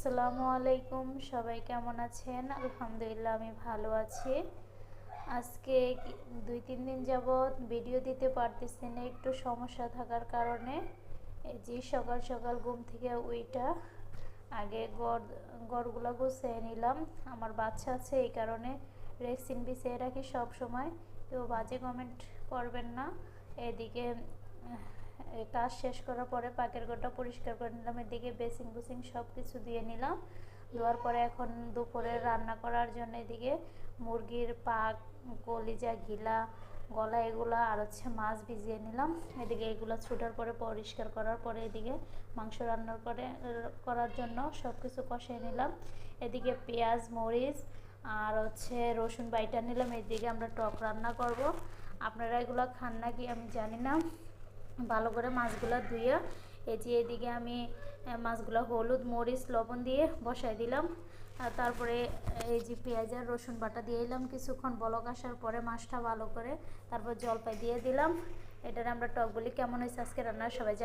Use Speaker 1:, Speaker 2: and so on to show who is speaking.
Speaker 1: আসসালামু আলাইকুম, সবাই কেমন আছেন? আলহামদুলিল্লাহ আমি ভালো আছি। আজকে 2-3 দিন যাবৎ ভিডিও দিতে পারতেছি না, একটু সমস্যা থাকার কারণে। এই যে সকাল সকাল ঘুম থেকে উইটা আগে গড়গুলো গুছিয়ে নিলাম। আমার বাচ্চা আছে, এই কারণে রেক্সিন বিছিয়ে রাখি সব সময়। কেউ বাজে কমেন্ট করবেন না। এদিকে কাজ শেষ করার পরে পাকের ঘরটা পরিষ্কার করে নিলাম, এদিকে বেসিং বুসিং সব কিছু দিয়ে নিলাম। দেওয়ার পরে এখন দুপুরে রান্না করার জন্য এদিকে মুরগির পাক, কলিজা, গিলা, গলা এগুলো আর মাছ ভিজিয়ে নিলাম। এদিকে এগুলো ছুটার পরে পরিষ্কার করার পরে এদিকে মাংস রান্না করার জন্য সব কিছু কষিয়ে নিলাম। এদিকে পেঁয়াজ, মরিচ আর রসুন বাইটা নিলাম। এদিকে আমরা টক রান্না করব। আপনারা এগুলো খান নাকি আমি জানি না। ভালো করে মাছগুলো ধুয়ে এই যে এদিকে আমি মাছগুলো হলুদ, মরিচ, লবণ দিয়ে বসাই দিলাম। আর তারপরে এই যে পেঁয়াজ আর রসুন বাটা দিয়ে দিলাম। কিছুক্ষণ বলক আসার পরে মাছটা ভালো করে তারপর জলপাই দিয়ে দিলাম। এটার আমরা টক বলি। কেমন হয়েছে আজকে রান্না সবাই